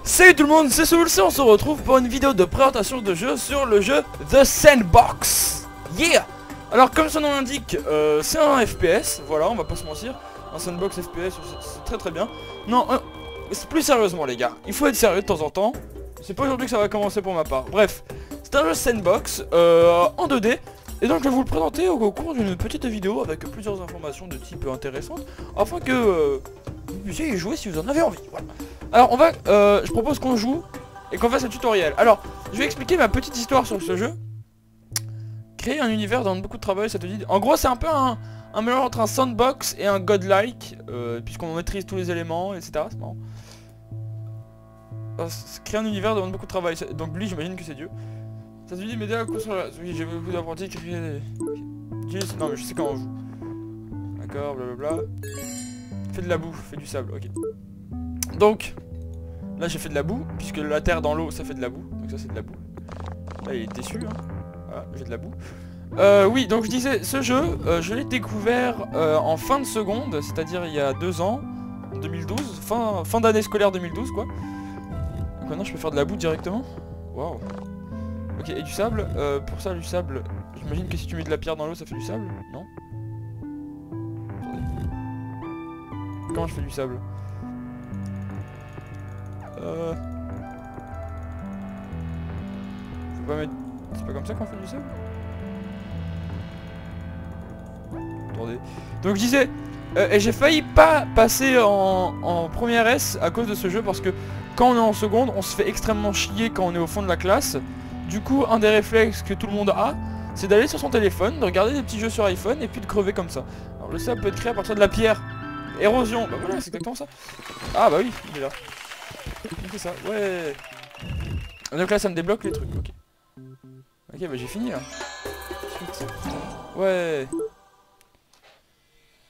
Salut tout le monde, c'est Soulc, on se retrouve pour une vidéo de présentation de jeu sur le jeu The Sandbox. Yeah. Alors comme son nom l'indique, c'est un FPS, voilà, on va pas se mentir. Un Sandbox FPS, c'est très très bien. Non, plus sérieusement les gars, il faut être sérieux de temps en temps. C'est pas aujourd'hui que ça va commencer pour ma part. Bref, c'est un jeu Sandbox en 2D. Et donc je vais vous le présenter au cours d'une petite vidéo avec plusieurs informations de type intéressantes, afin que vous puissiez y jouer si vous en avez envie. Voilà. Alors on va, je propose qu'on joue et qu'on fasse un tutoriel. Alors, je vais expliquer ma petite histoire sur ce jeu. Créer un univers demande beaucoup de travail, ça te dit. En gros c'est un peu un mélange entre un sandbox et un godlike, puisqu'on maîtrise tous les éléments, etc. C'est marrant. Créer un univers demande beaucoup de travail, donc lui j'imagine que c'est Dieu. Ça te dit m'aider à construire. Oui, j'ai beaucoup d'apprentis qui créent. Non mais je sais comment on joue. D'accord, blablabla. Fais de la boue, fais du sable, ok. Donc, là j'ai fait de la boue, puisque la terre dans l'eau ça fait de la boue. Donc ça c'est de la boue. Là il est déçu, hein. Voilà, j'ai de la boue. Oui, donc je disais, ce jeu, je l'ai découvert en fin de seconde, c'est-à-dire il y a 2 ans, 2012, fin d'année scolaire 2012 quoi. Donc maintenant je peux faire de la boue directement. Waouh. Ok, et du sable, pour ça du sable, j'imagine que si tu mets de la pierre dans l'eau ça fait du sable, non? Attendez. Comment je fais du sable? Faut pas mettre... C'est pas comme ça qu'on fait du sable? Attendez. Donc je disais, et j'ai failli pas passer en première S à cause de ce jeu parce que quand on est en seconde, on se fait extrêmement chier quand on est au fond de la classe. Du coup, un des réflexes que tout le monde a, c'est d'aller sur son téléphone, de regarder des petits jeux sur iPhone et puis de crever comme ça. Alors le sable peut être créé à partir de la pierre. Érosion, bah voilà, c'est exactement ça. Ah bah oui, il est là. C'est ça, ouais. Donc là ça me débloque les trucs, ok. Ok, bah j'ai fini là. Suite. Ouais.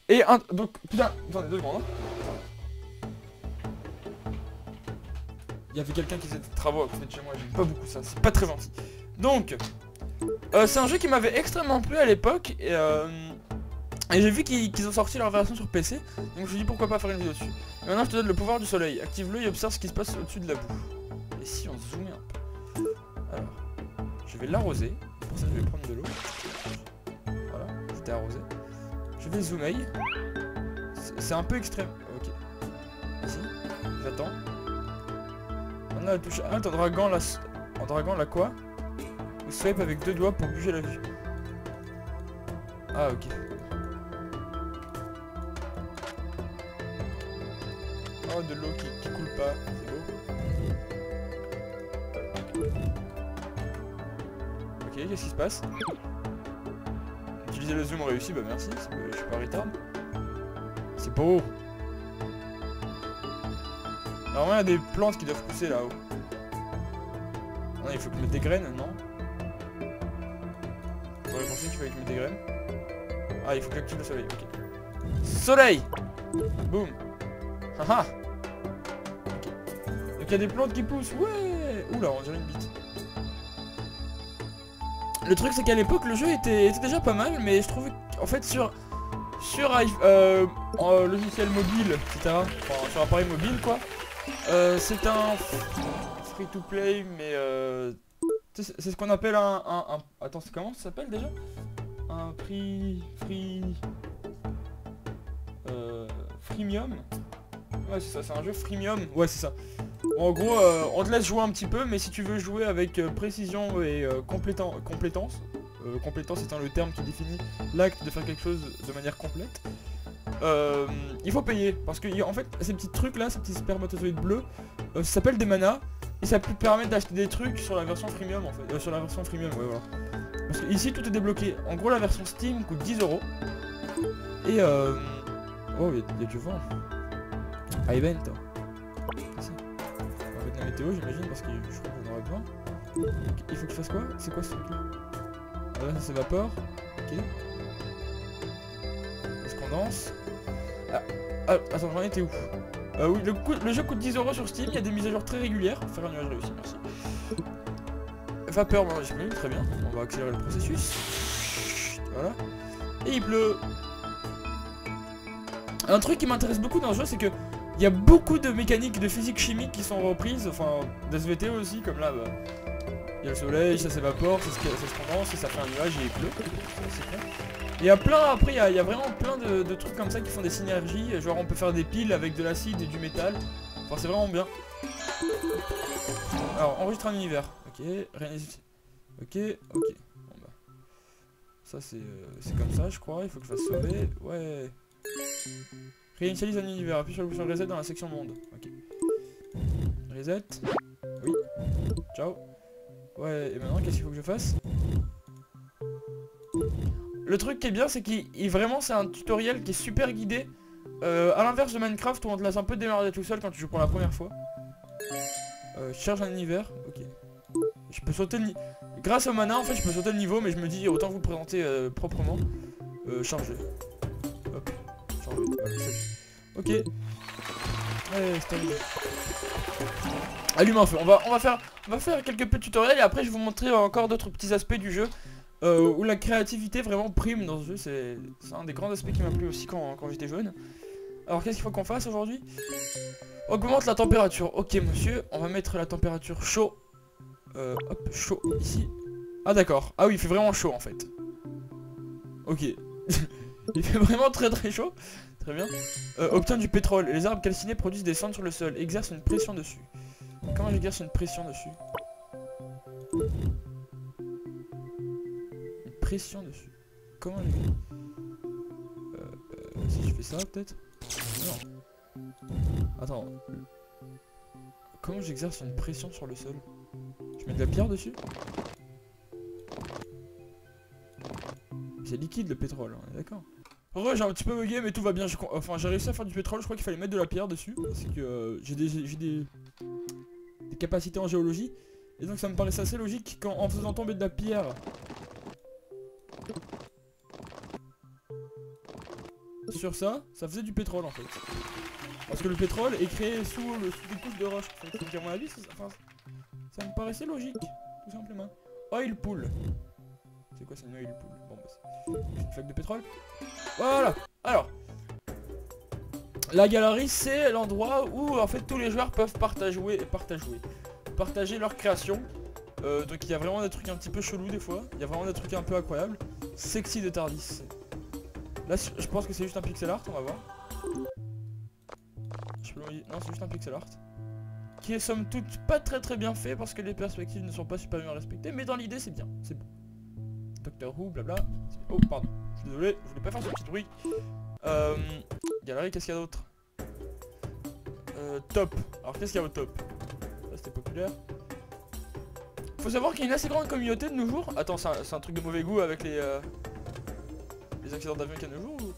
Et un... Donc, putain, attendez 2 secondes. Il y avait quelqu'un qui faisait des travaux à côté de chez moi, j'aime pas beaucoup ça, c'est pas très gentil. Donc, c'est un jeu qui m'avait extrêmement plu à l'époque, et j'ai vu qu'ils ont sorti leur version sur PC, donc je me suis dit pourquoi pas faire une vidéo dessus. Et maintenant je te donne le pouvoir du soleil, active-le et observe ce qui se passe au-dessus de la boue. Et si on zoomait un peu. Alors, je vais l'arroser, pour ça je vais prendre de l'eau. Voilà, c'était arrosé. Je vais zoomer. C'est un peu extrême, ok. Ici, j'attends. On a la touche Alt en draguant la quoi? Ou swipe avec 2 doigts pour bouger la vue. Ah ok. Oh de l'eau qui coule pas, c'est beau. Ok, qu'est-ce qui se passe? Utiliser le zoom réussi, bah merci, je suis pas retard. C'est beau. Normalement il y a des plantes qui doivent pousser là-haut. Non, il faut que je mette des graines, non? J'aurais pensé qu'il fallait que je mette des graines. Ah, il faut que j'active le soleil, ok. Soleil! Boum! Haha! Ok. Donc il y a des plantes qui poussent, ouais! Oula, on dirait une bite. Le truc c'est qu'à l'époque le jeu était déjà pas mal, mais je trouvais qu'en fait sur logiciel mobile, etc. Enfin, sur appareil mobile quoi. C'est un free to play, mais c'est ce qu'on appelle un... Attends, comment ça s'appelle déjà? Un freemium. Ouais c'est ça, c'est un jeu freemium. Ouais c'est ça. En gros, on te laisse jouer un petit peu, mais si tu veux jouer avec précision et compétence, compétence étant le terme qui définit l'acte de faire quelque chose de manière complète, il faut payer, parce que en fait ces petits trucs là, ces petits spermatozoïdes bleus, ça s'appelle des manas, et ça peut permettre d'acheter des trucs sur la version freemium en fait, sur la version freemium, ouais voilà. Parce que ici tout est débloqué, en gros la version Steam coûte 10 €, et oh il y a du vent, à event, ici. On va mettre la météo j'imagine, parce que je crois qu'on aura besoin. Il faut que je fasse quoi? C'est quoi ce truc là? Ah, là ça s'évapore, ok. Est-ce qu'on danse? Ah, attends, j'en étais où? Oui, le jeu coûte 10 € sur Steam, il y a des mises à jour très régulières. Faire un nuage réussi, merci. Vapeur, j'imagine, très bien. On va accélérer le processus. Voilà. Et il pleut. Un truc qui m'intéresse beaucoup dans le jeu, c'est que Il y a beaucoup de mécaniques de physique chimique qui sont reprises, enfin d'SVT aussi, comme là, bah, il y a le soleil, ça s'évapore, ça se condense, et ça fait un nuage et il pleut. C'est clair. Et il y a plein, après il y a vraiment plein de trucs comme ça qui font des synergies, genre on peut faire des piles avec de l'acide et du métal, enfin c'est vraiment bien. Alors enregistre un univers, ok, ok, bon bah, ça c'est comme ça je crois, il faut que je fasse sauver, ouais. Réinitialise un univers, appuie sur le bouton reset dans la section monde, ok. Reset, oui, ciao. Ouais, et maintenant qu'est-ce qu'il faut que je fasse? Le truc qui est bien, c'est qu'il vraiment c'est un tutoriel qui est super guidé. À l'inverse de Minecraft où on te laisse un peu démarrer tout seul quand tu joues pour la première fois. Je cherche un univers, ok. Je peux sauter le niveau. Grâce au mana en fait je peux sauter le niveau, mais je me dis autant vous le présenter proprement. Charger. Hop, charger, ok. Ouais, c'est terminé. Allume un feu, on va faire quelques petits tutoriels et après je vais vous montrer encore d'autres petits aspects du jeu. Où la créativité vraiment prime dans ce jeu, c'est un des grands aspects qui m'a plu aussi quand j'étais jeune. Alors qu'est-ce qu'il faut qu'on fasse aujourd'hui? Augmente la température, ok monsieur, on va mettre la température chaud. Hop, chaud, ici. Ah d'accord, ah oui il fait vraiment chaud en fait. Ok, il fait vraiment très chaud, très bien. Obtient du pétrole, les arbres calcinés produisent des cendres sur le sol, exerce une pression dessus. Comment j'exerce une pression dessus? Pression dessus. Comment si je fais ça peut-être? Non. Attends. Comment j'exerce une pression sur le sol? Je mets de la pierre dessus? C'est liquide le pétrole, on est d'accord. Ouais, j'ai un petit peu bugué mais tout va bien. Enfin j'ai réussi à faire du pétrole, je crois qu'il fallait mettre de la pierre dessus. Parce que j'ai des capacités en géologie. Et donc ça me paraissait assez logique qu'en faisant tomber de la pierre sur ça faisait du pétrole en fait. Parce que le pétrole est créé sous des couches de roche en fait. Donc à mon avis, ça me paraissait logique, tout simplement. Oil pool. C'est quoi ça, une oil pool? Bon bah c'est une flaque de pétrole. Voilà. Alors, la galerie c'est l'endroit où en fait tous les joueurs peuvent partager leur création. Donc il y a vraiment des trucs un petit peu chelous des fois. Il y a vraiment des trucs un peu incroyables. Sexy de Tardis. Là je pense que c'est juste un pixel art, on va voir. Non c'est juste un pixel art. Qui est somme toute pas très bien fait parce que les perspectives ne sont pas super bien respectées. Mais dans l'idée c'est bien, c'est bon. Doctor Who, blabla. Oh pardon, je suis désolé, je voulais pas faire ce petit bruit. Galerie, qu'est-ce qu'il y a d'autre? Top. Alors qu'est-ce qu'il y a au top? Ça c'était populaire. Faut savoir qu'il y a une assez grande communauté de nos jours. Attends, c'est un truc de mauvais goût avec les accidents d'avion qu'il y a de nos jours ou...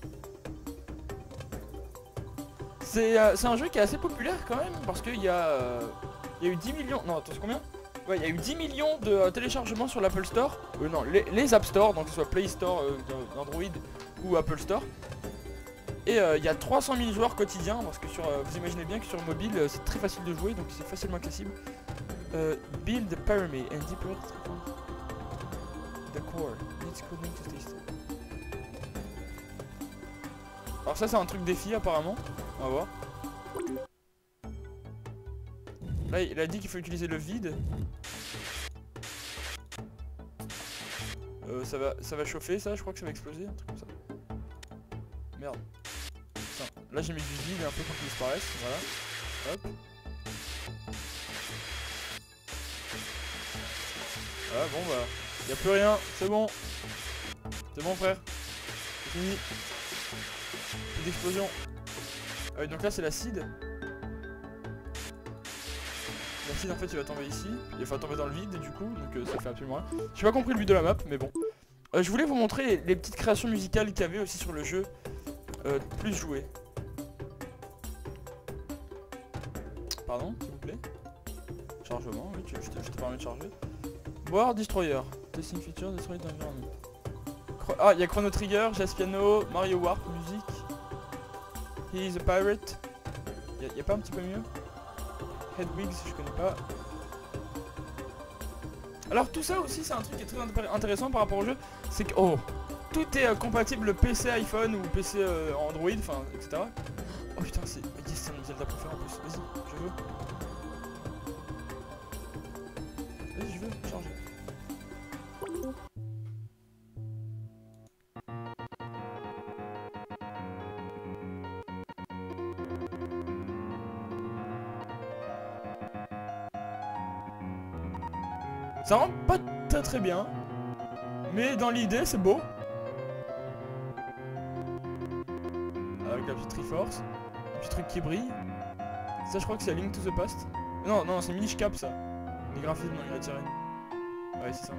C'est un jeu qui est assez populaire quand même parce qu'il y a eu 10 millions... Non, attends, c'est combien? Ouais, il y a eu 10 millions de téléchargements sur l'Apple Store. Non, les App Store, donc que ce soit Play Store, Android ou Apple Store. Et il y a 300 000 joueurs quotidiens parce que vous imaginez bien que sur mobile c'est très facile de jouer, donc c'est facilement accessible. Build the pyramid and deeper the core. Needs coding to stay still. Alors ça c'est un truc défi apparemment. On va voir. Là il a dit qu'il faut utiliser le vide. Ça va chauffer ça, je crois que ça va exploser, un truc comme ça. Merde. Putain. Là j'ai mis du vide un peu pour qu'il disparaisse, voilà. Hop. Ah bon bah, y a plus rien, c'est bon. C'est bon frère. C'est fini. Plus d'explosion. Ah oui donc là c'est l'acide. L'acide en fait il va tomber ici. Il va tomber dans le vide et du coup, donc ça fait absolument rien. J'ai pas compris le but de la map mais bon. Je voulais vous montrer les petites créations musicales qu'il y avait aussi sur le jeu. Plus joué. Pardon, s'il vous plaît. Chargement, oui, je te permets de charger. Boire, Destroyer. Testing feature, Destroyer d'environnement. Ah, il y a Chrono Trigger, Jazz Piano, Mario Warp, musique. He is a pirate. Y a pas un petit peu mieux? Headwigs, je connais pas. Alors tout ça aussi c'est un truc qui est très intéressant par rapport au jeu. C'est que tout est compatible PC iPhone ou PC Android, enfin etc. Oh putain, c'est... Yes, c'est un Zelda préféré en plus. Vas-y, je veux. Vas-y, je veux, charger. Ça rend pas très bien. Mais dans l'idée, c'est beau. Avec la petite Triforce. Un petit truc qui brille. Ça, je crois que c'est Link to the Past. Non, non, c'est Minish Cap, ça. Les graphismes dans les sirènes. Ouais, c'est ça.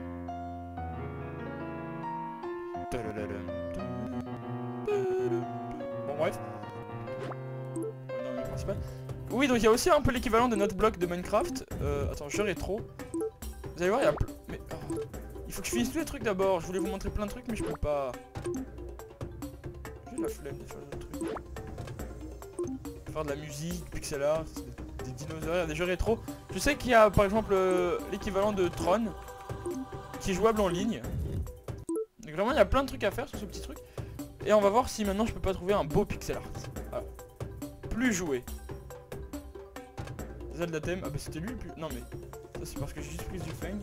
Bon, bref. Dans le principal. Oui, donc il y a aussi un peu l'équivalent de notre bloc de Minecraft. Attends, jeu rétro. Vous allez voir, il y a... Mais... Oh. Il faut que je finisse tous les trucs d'abord. Je voulais vous montrer plein de trucs, mais je peux pas. J'ai la flemme de faire d'autres trucs. Faire de la musique, pixel art, des dinosaures, des jeux rétro. Je sais qu'il y a par exemple l'équivalent de Tron qui est jouable en ligne. Donc vraiment, il y a plein de trucs à faire sur ce petit truc. Et on va voir si maintenant je peux pas trouver un beau pixel art. Voilà. Plus joué. Zelda thème. Ah bah c'était lui le plus... Non mais... Ça c'est parce que j'ai juste pris du feng.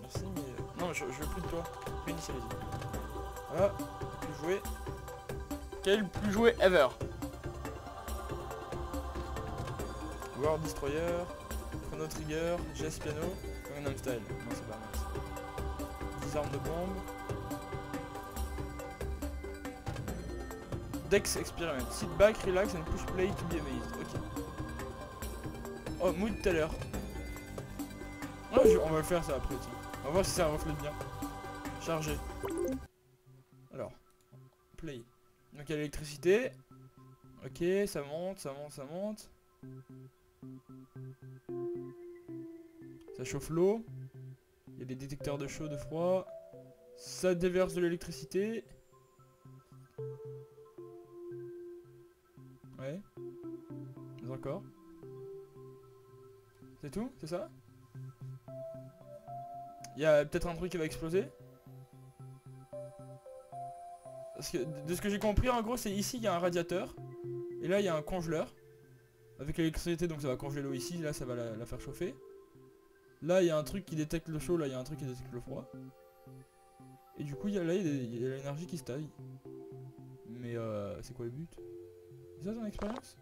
Merci mais... Non je veux plus de toi. Réinitialiser. Voilà. Plus joué. Quel est le plus joué ever? World Destroyer. Chrono Trigger. Jazz Piano. Gangnam Style. Non c'est pas mal. 10 armes de bombe. Dex Experiment. Sit back, relax and push play to be amazed. Ok. Oh, mood teller. Oh, on va le faire ça après aussi. On va voir si ça reflète bien. Charger. Alors. Play. Donc il y a l'électricité. Ok, ça monte, ça monte, ça monte. Ça chauffe l'eau. Il y a des détecteurs de chaud, de froid. Ça déverse de l'électricité. Ouais. Mais encore. C'est tout? C'est ça? Il y a peut-être un truc qui va exploser. Parce que de ce que j'ai compris en gros c'est ici il y a un radiateur. Et là il y a un congeleur. Avec l'électricité donc ça va congeler l'eau ici. Là ça va la faire chauffer. Là il y a un truc qui détecte le chaud. Là il y a un truc qui détecte le froid. Et du coup il y a l'énergie qui se taille. Mais c'est quoi le but? C'est ça ton expérience?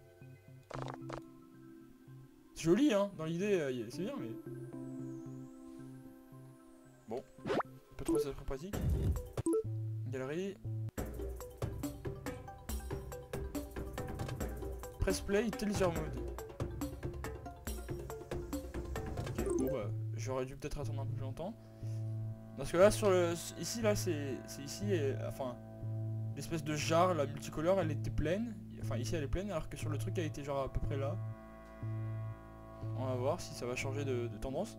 C'est joli hein, dans l'idée c'est bien mais... Bon, on peut trouver ça très pratique. Galerie. Press play, teaser mode. Ok, bon bah, j'aurais dû peut-être attendre un peu plus longtemps. Parce que là, sur le... Ici, là, c'est ici, et, enfin... L'espèce de jarre, la multicolore, elle était pleine. Enfin, ici, elle est pleine, alors que sur le truc, elle était genre à peu près là. On va voir si ça va changer de tendance.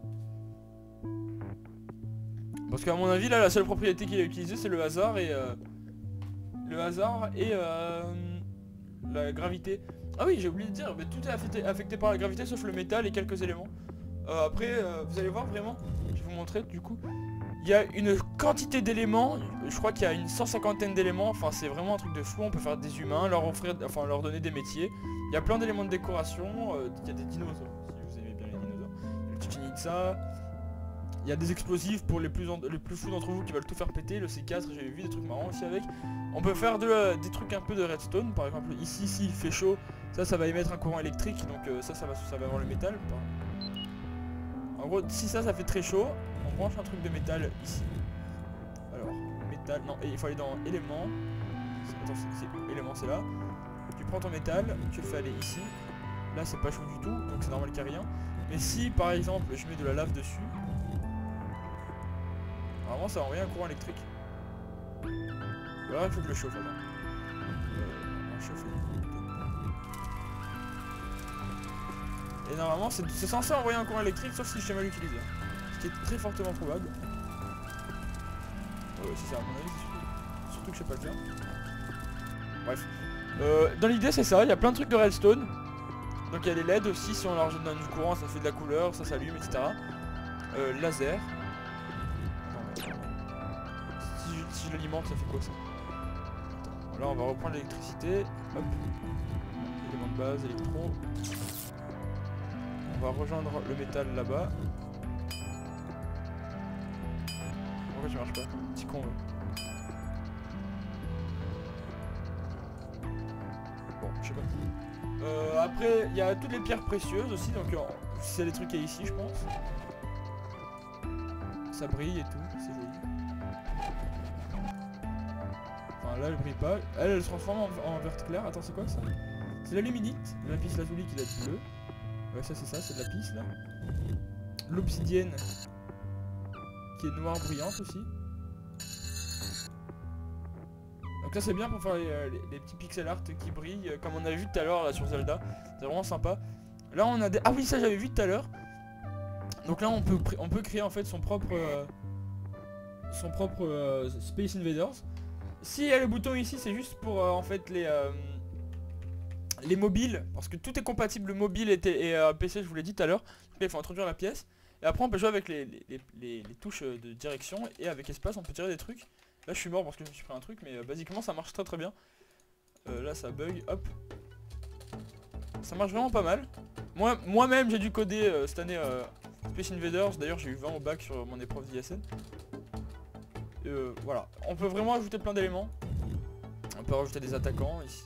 Parce qu'à mon avis, là, la seule propriété qu'il a utilisée, c'est le hasard et... la gravité. Ah oui, j'ai oublié de dire, mais tout est affecté par la gravité, sauf le métal et quelques éléments. Après, vous allez voir vraiment, je vais vous montrer du coup. Il y a une quantité d'éléments, je crois qu'il y a une 150aine d'éléments, enfin c'est vraiment un truc de fou, on peut faire des humains, leur offrir, enfin leur donner des métiers. Il y a plein d'éléments de décoration, il y a des dinosaures, si vous aimez bien les dinosaures. Il y a le Chichen Itza. Il y a des explosifs pour les plus fous d'entre vous qui veulent tout faire péter, le C4, j'ai vu des trucs marrants aussi avec. On peut faire des trucs un peu de redstone, par exemple ici, s'il fait chaud, ça va émettre un courant électrique, donc ça va avoir le métal. En gros, si ça fait très chaud, on branche un truc de métal ici. Alors, métal, non, il faut aller dans éléments. Attends, c'est éléments, c'est là. Tu prends ton métal, tu le fais aller ici. Là, c'est pas chaud du tout, donc c'est normal qu'il n'y ait rien. Mais si, par exemple, je mets de la lave dessus, normalement ça va envoyer un courant électrique. Voilà, il faut que je le chauffe alors. On va chauffer. Et normalement c'est censé envoyer un courant électrique sauf si je sais mal l'utiliser. Ce qui est très fortement probable. Ouais, c'est ça à mon avis, surtout que je sais pas le faire. Bref. Dans l'idée c'est ça, il y a plein de trucs de redstone. Donc il y a les LED aussi, si on leur donne du courant ça fait de la couleur, ça s'allume, etc. Laser. Si je l'alimente, ça fait quoi ça? Là on va reprendre l'électricité. Hop. Élément de base, électro. On va rejoindre le métal là-bas. Pourquoi tu marches pas? Petit con. Bon, je sais pas. Après, il y a toutes les pierres précieuses aussi, donc c'est les trucs qu'il y a ici, je pense. Ça brille et tout, c'est joli. Enfin là elle brille pas. Elle se transforme en vert clair. Attends, c'est quoi ça? C'est l'alumidite, le lapis lazuli qui doit être bleu. Ouais, ça c'est ça, c'est de la piste là. L'obsidienne qui est noire brillante aussi. Donc là c'est bien pour faire les petits pixel art qui brillent comme on avait vu tout à l'heure sur Zelda. C'est vraiment sympa. Là on a des... Ah oui, ça j'avais vu tout à l'heure. Donc là on peut créer en fait son propre Space Invaders. S'il y a le bouton ici, c'est juste pour en fait les mobiles, parce que tout est compatible mobile et PC, je vous l'ai dit tout à l'heure. Donc là il faut introduire la pièce. Et après on peut jouer avec les touches de direction, et avec espace on peut tirer des trucs. Là je suis mort parce que je me suis pris un truc, mais basiquement ça marche très très bien. Là ça bug, hop. Ça marche vraiment pas mal. Moi-même j'ai dû coder cette année Space Invaders, d'ailleurs j'ai eu 20 au bac sur mon épreuve d'ISN. Voilà, on peut vraiment ajouter plein d'éléments. On peut rajouter des attaquants ici.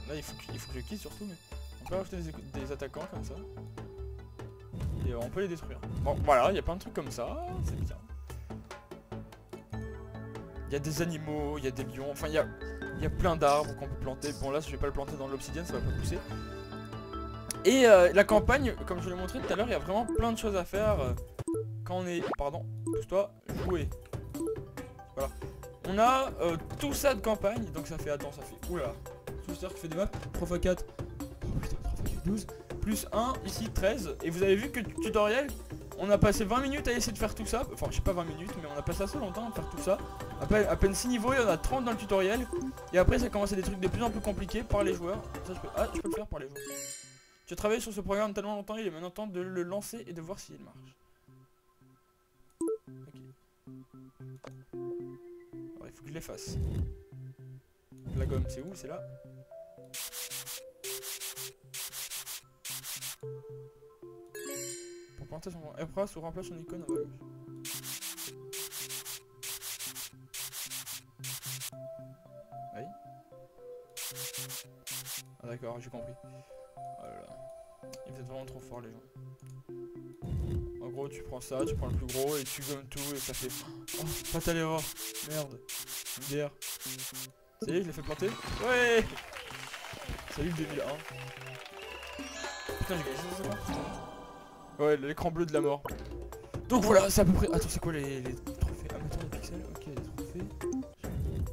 Là il faut que je quitte surtout, mais on peut rajouter des attaquants comme ça. Et on peut les détruire. Bon voilà, il y a plein de trucs comme ça, c'est bien. Il y a des animaux, il y a des lions, enfin il y a plein d'arbres qu'on peut planter. Bon là je vais pas le planter dans l'obsidienne, ça va pas pousser. Et la campagne, comme je l'ai montré tout à l'heure, il y a vraiment plein de choses à faire quand on est... Pardon, pousse-toi, jouer. Voilà. On a tout ça de campagne, donc ça fait... Attends, ça fait... Oula. Tout qui fait des maps. 3x4. Oh putain, 3x4, 12. Plus 1, ici 13. Et vous avez vu que tutoriel, on a passé 20 minutes à essayer de faire tout ça. Enfin, je sais pas 20 minutes, mais on a passé assez longtemps à faire tout ça. À peine 6 niveaux, il y en a 30 dans le tutoriel. Et après, ça commence à des trucs de plus en plus compliqués par les joueurs. Ça, je peux le faire par les joueurs. Tu as travaillé sur ce programme tellement longtemps, il est maintenant temps de le lancer et de voir s'il marche. Ok. Alors, il faut que je l'efface. La gomme, c'est où? C'est là. Pour planter son efface ou remplace son icône en bas à gauche. Oui. Ah d'accord, j'ai compris. Oh là là. Ils étaient vraiment trop forts les gens. En gros tu prends ça, tu prends le plus gros et tu gommes tout et ça fait... Oh, fatale erreur. Merde. Une bière. Ça y est, je l'ai fait planter. Ouais. Salut le 2001. Putain j'ai gagné ça, c'est quoi? Ouais, l'écran bleu de la mort. Donc voilà, c'est à peu près... Attends, c'est quoi les trophées? Ah, mettons les pixels. Ok, les trophées.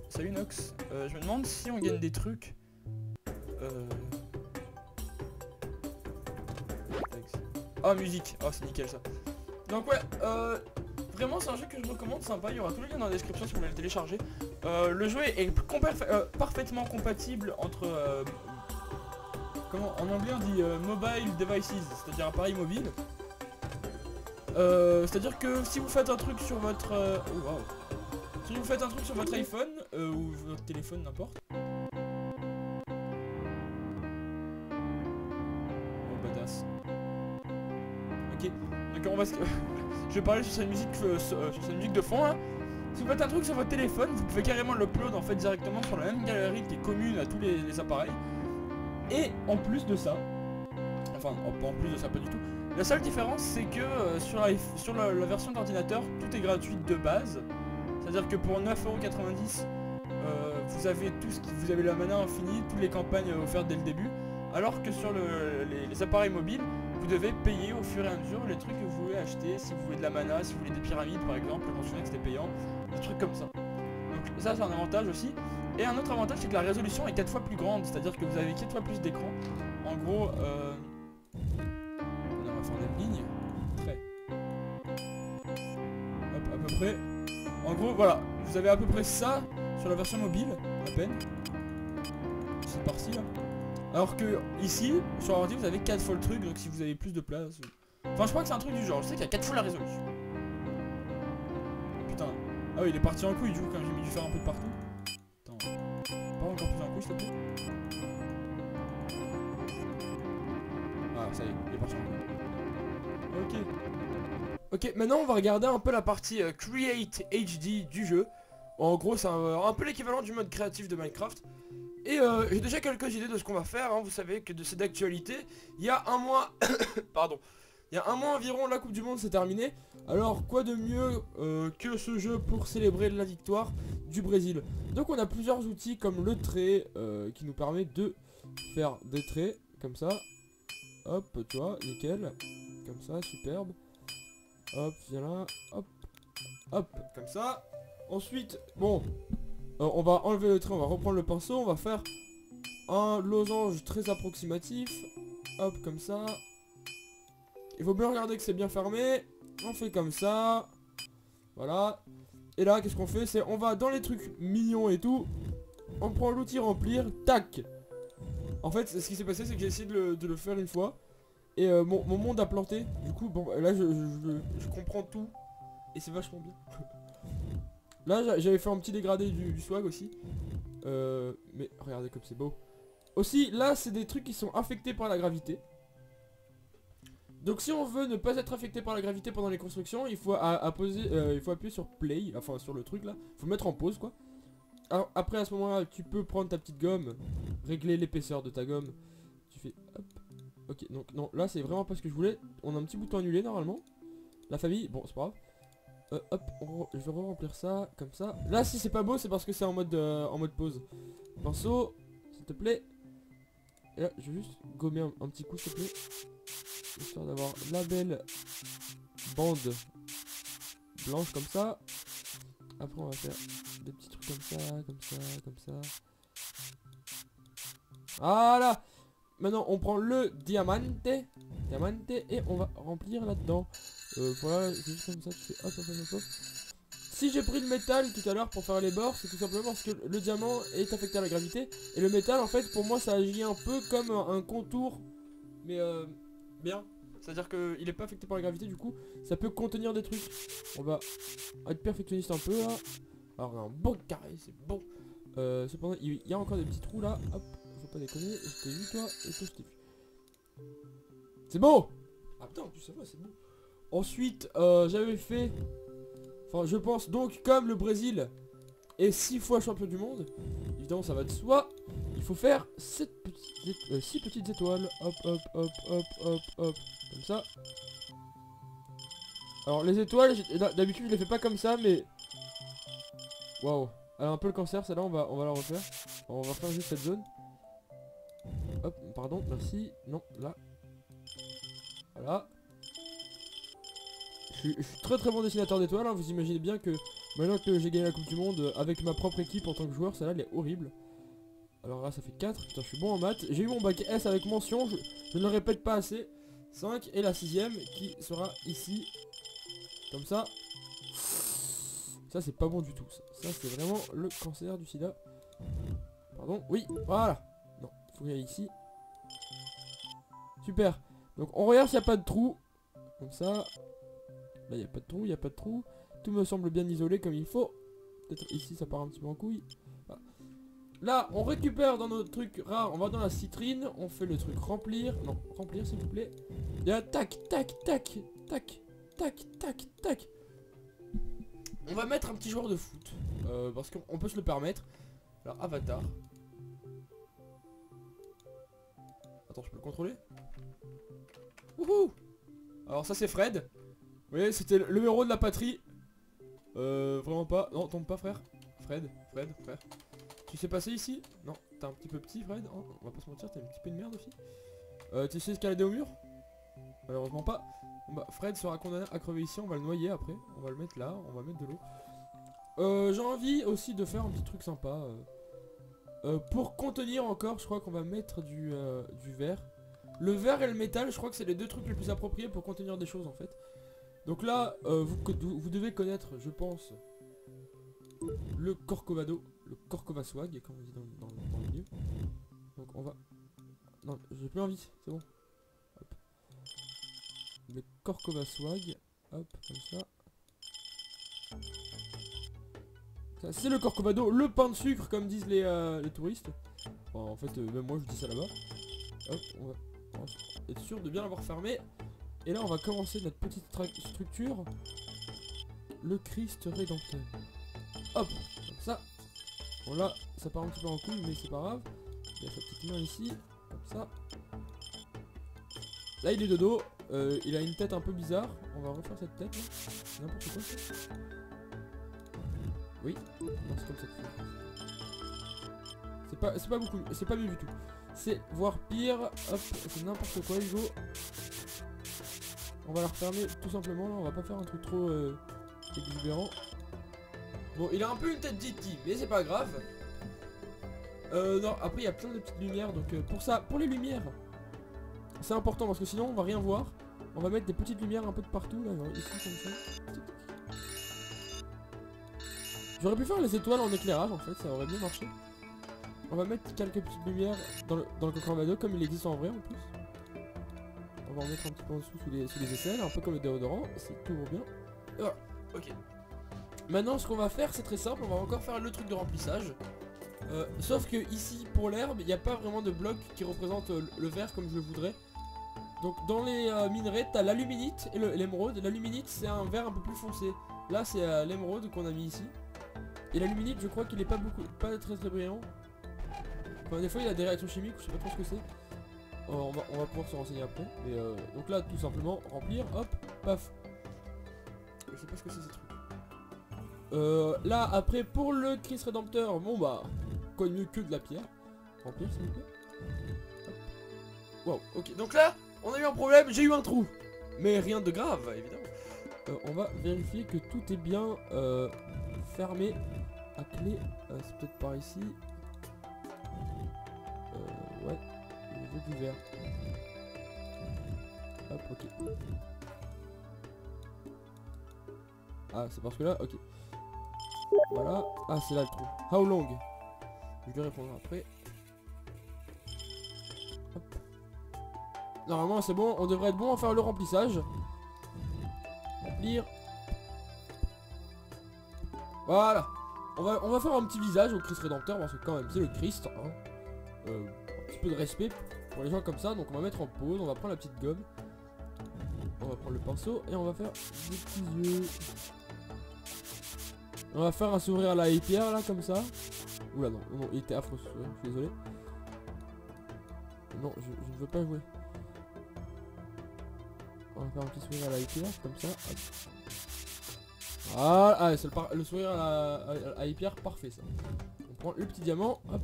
Salut Nox. Je me demande si on gagne des trucs. Ah, musique. Oh, c'est nickel ça. Donc ouais, vraiment c'est un jeu que je recommande, sympa. Il y aura tous les liens dans la description si vous voulez le télécharger. Le jeu est parfaitement compatible entre... comment en anglais on dit mobile devices, c'est-à-dire appareil mobile. C'est-à-dire que si vous faites un truc sur votre... oh, wow. Si vous faites un truc sur votre iPhone ou votre téléphone, n'importe. Oh badass. Ok, donc on va... Je vais parler sur cette musique, de fond là. Si vous faites un truc sur votre téléphone, vous pouvez carrément l'upload en fait directement sur la même galerie qui est commune à tous les appareils. Et en plus de ça, enfin en plus de ça pas du tout, la seule différence c'est que sur la version d'ordinateur, tout est gratuit de base. C'est-à-dire que pour 9,90 €, vous avez vous avez la mana infinie, toutes les campagnes offertes dès le début. Alors que sur les appareils mobiles, vous devez payer au fur et à mesure les trucs que vous voulez acheter. Si vous voulez de la mana, si vous voulez des pyramides par exemple, je me souviens que c'était payant, des trucs comme ça. Donc ça c'est un avantage aussi. Et un autre avantage c'est que la résolution est 4 fois plus grande, c'est-à-dire que vous avez 4 fois plus d'écran. En gros, on va faire des lignes. Très. Hop, à peu près. En gros, voilà, vous avez à peu près ça sur la version mobile, à peine. C'est par-ci là. Alors que ici, sur l'ordi, vous avez 4 fois le truc, donc si vous avez plus de place... Enfin, je crois que c'est un truc du genre, je sais qu'il y a 4 fois la résolution. Putain. Ah oui, il est parti en couille du coup quand j'ai dû faire un peu de partout. Attends. pas encore plus un coup, s'il te plaît? Ah, ça y est, il est parti en couille. Ok. Ok, maintenant on va regarder un peu la partie Create HD du jeu. En gros, c'est un peu l'équivalent du mode créatif de Minecraft. Et j'ai déjà quelques idées de ce qu'on va faire, hein. Vous savez que c'est d'actualité. Il y a un mois... Pardon. Il y a un mois environ, la Coupe du Monde s'est terminée. Alors, quoi de mieux que ce jeu pour célébrer la victoire du Brésil? Donc on a plusieurs outils comme le trait qui nous permet de faire des traits comme ça. Hop, tu vois, nickel. Comme ça, superbe. Hop, viens là. Hop. Hop, comme ça. Ensuite, bon, on va enlever le trait, on va reprendre le pinceau, on va faire un losange très approximatif. Hop, comme ça. Il faut bien regarder que c'est bien fermé. On fait comme ça. Voilà. Et là, qu'est-ce qu'on fait? C'est on va dans les trucs mignons et tout. On prend l'outil remplir. Tac. En fait, ce qui s'est passé, c'est que j'ai essayé de le faire une fois. Et mon monde a planté. Du coup, bon, là, je comprends tout. Et c'est vachement bien. Là, j'avais fait un petit dégradé du swag aussi. Mais regardez comme c'est beau. Aussi, là, c'est des trucs qui sont affectés par la gravité. Donc si on veut ne pas être affecté par la gravité pendant les constructions, il faut, il faut appuyer sur play, enfin sur le truc là, il faut mettre en pause quoi. Alors après à ce moment là, tu peux prendre ta petite gomme, régler l'épaisseur de ta gomme. Tu fais hop. Ok, donc non, là c'est vraiment pas ce que je voulais. On a un petit bouton annulé normalement. La famille, bon c'est pas grave. Hop, je vais remplir ça, comme ça. Là si c'est pas beau, c'est parce que c'est en mode pause. Pinceau, s'il te plaît. Et là, je vais juste gommer un petit coup s'il te plaît. Histoire d'avoir la belle bande blanche comme ça. Après on va faire des petits trucs comme ça, comme ça, comme ça. Voilà. Maintenant on prend le diamante et on va remplir là-dedans. Voilà, c'est juste comme ça, tu fais hop hop hop hop. Si j'ai pris le métal tout à l'heure pour faire les bords, c'est tout simplement parce que le diamant est affecté à la gravité. Et le métal en fait pour moi ça agit un peu comme un contour. Mais bien. C'est-à-dire qu'il est pas affecté par la gravité, du coup, ça peut contenir des trucs. On va être perfectionniste un peu là. Alors on a un bon carré, c'est bon. Cependant, il y a encore des petits trous là. Hop, faut pas déconner. Je t'ai vu toi, et toi je t'ai vu. C'est beau. Ah putain, tu sais pas, c'est beau. Ensuite, j'avais fait... Enfin, je pense donc, comme le Brésil est 6 fois champion du monde, évidemment ça va de soi. Il faut faire 6 petites étoiles. Hop, hop, hop, hop, hop, hop. Comme ça. Alors les étoiles, d'habitude je les fais pas comme ça, mais... Waouh. Elle a un peu le cancer, celle-là, on va la refaire. On va faire juste cette zone. Hop, pardon, merci. Non, là. Voilà. Je suis très très bon dessinateur d'étoiles, hein. Vous imaginez bien que maintenant que j'ai gagné la Coupe du Monde avec ma propre équipe en tant que joueur, celle-là elle est horrible. Alors là ça fait 4, putain je suis bon en maths. J'ai eu mon bac S avec mention, je ne le répète pas assez. 5 et la 6ème qui sera ici. Comme ça. Ça c'est pas bon du tout. Ça c'est vraiment le cancer du sida. Pardon, oui, voilà. Non, faut qu'il y aille ici. Super. Donc on regarde s'il n'y a pas de trou. Comme ça. Là il n'y a pas de trou, il n'y a pas de trou. Tout me semble bien isolé comme il faut. Peut-être ici ça part un petit peu en couille. Voilà. Là on récupère dans notre truc rare. On va dans la citrine. On fait le truc remplir. Non, remplir s'il vous plaît. Et là tac, tac, tac, tac, tac, tac, tac. On va mettre un petit joueur de foot. Parce qu'on peut se le permettre. Alors avatar. Attends, je peux le contrôler? Wouhou. Alors ça c'est Fred. Vous voyez, c'était le héros de la patrie. Vraiment pas. Non, tombe pas frère. Fred, frère. Tu sais passer ici? Non, t'es un petit peu petit Fred. Oh, on va pas se mentir, t'es un petit peu une merde aussi. Tu sais escalader au mur? Malheureusement pas. Bon bah Fred sera condamné à crever ici, on va le noyer après. On va le mettre là, on va mettre de l'eau. J'ai envie aussi de faire un petit truc sympa. Pour contenir encore, je crois qu'on va mettre du verre. Le verre et le métal, je crois que c'est les deux trucs les plus appropriés pour contenir des choses en fait. Donc là, vous devez connaître, je pense, le Corcovado, le Corcova Swag, comme on dit dans le milieu. Donc on va... Non, j'ai plus envie, c'est bon. Hop. Le Corcova Swag, hop, comme ça. Ça, c'est le Corcovado, le pain de sucre comme disent les touristes. Enfin, en fait, même moi je dis ça là-bas. Hop, on va être sûr de bien l'avoir fermé. Et là on va commencer notre petite structure. Le Christ Rédempteur. Hop, comme ça. Bon là, ça part un petit peu en couille, mais c'est pas grave. Il y a sa petite main ici, comme ça. Là il est de dos, il a une tête un peu bizarre. On va refaire cette tête là. N'importe quoi ça. Oui, non c'est comme ça qu'il faut. C'est pas beaucoup, c'est pas mieux du tout. C'est voire pire. Hop, c'est n'importe quoi Hugo. On va la refermer tout simplement là, on va pas faire un truc trop exubérant. Bon, il a un peu une tête d'E.T, mais c'est pas grave. Non, après il y a plein de petites lumières, donc pour ça, pour les lumières, c'est important parce que sinon on va rien voir. On va mettre des petites lumières un peu de partout là, genre ici comme ça. J'aurais pu faire les étoiles en éclairage en fait, ça aurait bien marché. On va mettre quelques petites lumières dans le Corcovado comme il existe en vrai en plus. On va en mettre un petit peu en dessous sous les aisselles, un peu comme le déodorant, c'est toujours bien. Et voilà, ok. Maintenant ce qu'on va faire c'est très simple, on va encore faire le truc de remplissage. Sauf que ici pour l'herbe il n'y a pas vraiment de bloc qui représente le vert comme je le voudrais. Donc dans les minerais t'as l'aluminite et l'émeraude. L'aluminite c'est un vert un peu plus foncé. Là c'est l'émeraude qu'on a mis ici. Et l'aluminite je crois qu'il est pas très brillant. Enfin des fois il a des réactions chimiques, je sais pas trop ce que c'est. On va pouvoir se renseigner après. Mais donc là tout simplement remplir, hop, paf. Je sais pas ce que c'est ces trucs. Là après pour le Christ Rédempteur, bon bah quoi de mieux que de la pierre. Remplir s'il vous plaît. Wow, ok, donc là on a eu un problème, j'ai eu un trou. Mais rien de grave évidemment. On va vérifier que tout est bien fermé à clé. C'est peut-être par ici. Ouais, au niveau du verre. Hop, ok. Ah, c'est parce que là, ok. Voilà. Ah, c'est là le trou. How long? Je vais répondre après. Hop. Normalement, c'est bon. On devrait être bon à faire le remplissage. Remplir. Voilà. On va faire un petit visage au Christ Rédempteur parce que quand même, c'est le Christ. Hein. Un petit peu de respect pour les gens comme ça. Donc on va mettre en pause. On va prendre la petite gomme. On va prendre le pinceau et on va faire des petits yeux. On va faire un sourire à la pierre là comme ça. Oula non, non, il était affreux ce sourire, je suis désolé. Non, je ne veux pas jouer. On va faire un petit sourire à la pierre comme ça. Hop. Ah, ah c'est le sourire à la pierre parfait ça. On prend le petit diamant, hop.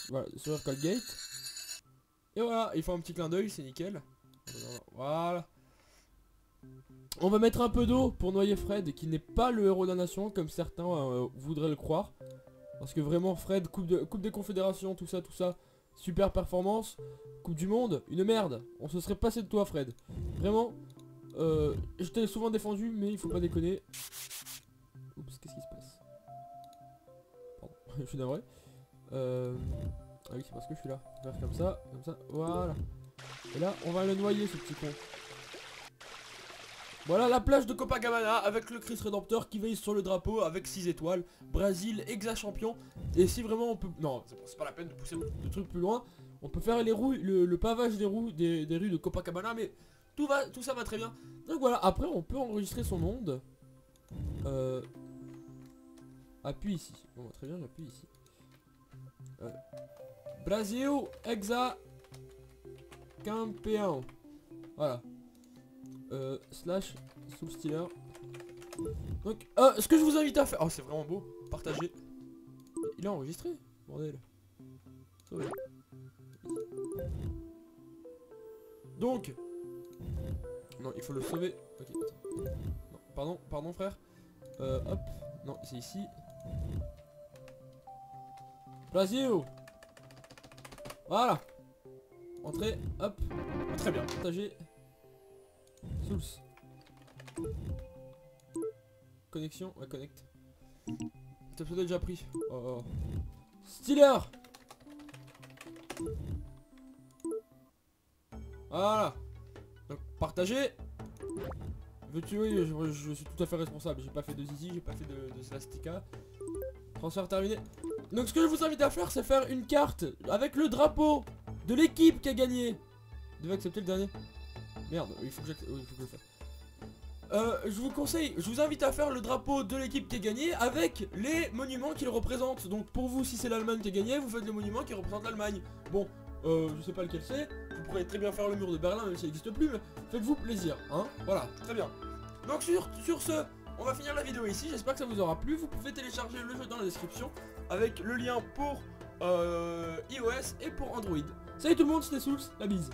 Voilà, le sourire Colgate. Et voilà, il faut un petit clin d'œil, c'est nickel. Voilà. On va mettre un peu d'eau pour noyer Fred, qui n'est pas le héros de la nation, comme certains voudraient le croire. Parce que vraiment, Fred, coupe des confédérations, tout ça, super performance. Coupe du monde, une merde. On se serait passé de toi, Fred. Vraiment, je t'ai souvent défendu, mais il faut pas déconner. Oups, qu'est-ce qui se passe? Pardon, je suis navré. Ah oui, c'est parce que je suis là. Faire comme ça, voilà. Et là, on va le noyer, ce petit con. Voilà la plage de Copacabana avec le Christ Rédempteur qui veille sur le drapeau avec 6 étoiles. Brésil, ex-champion. Et si vraiment on peut... Non, c'est pas la peine de pousser le truc plus loin. On peut faire les roues, le pavage des rues de Copacabana, mais tout ça va très bien. Donc voilà, après on peut enregistrer son monde. Appuie ici. Bon, très bien, j'appuie ici. Brasil, ex-champion. Voilà. Slash Soul Stealer. Donc, ce que je vous invite à faire. Oh, c'est vraiment beau. Partager. Il est enregistré, bordel. Sauvé. Donc. Non, il faut le sauver. Ok, attends. Non, pardon, frère. Hop. Non, c'est ici. Brasil. Voilà. Entrée, hop. Très bien. Partager. Souls. Connexion, ouais, connect. T'as peut-être déjà pris. Oh. Stealer. Voilà. Donc partager. Veux-tu, oui, je suis tout à fait responsable. J'ai pas fait de zizi, j'ai pas fait de Svastika. Transfert terminé. Donc ce que je vous invite à faire, c'est faire une carte avec le drapeau de l'équipe qui a gagné. Vous devez accepter le dernier. Merde, il faut que je le fasse. Je vous conseille, je vous invite à faire le drapeau de l'équipe qui a gagné avec les monuments qu'il représente. Donc pour vous, si c'est l'Allemagne qui a gagné, vous faites le monument qui représente l'Allemagne. Bon, je sais pas lequel c'est. Vous pourrez très bien faire le mur de Berlin, même s'il n'existe plus, mais faites-vous plaisir, hein. Voilà, très bien. Donc sur ce, on va finir la vidéo ici. J'espère que ça vous aura plu. Vous pouvez télécharger le jeu dans la description avec le lien pour iOS et pour Android. Salut tout le monde, c'était Souls, la bise.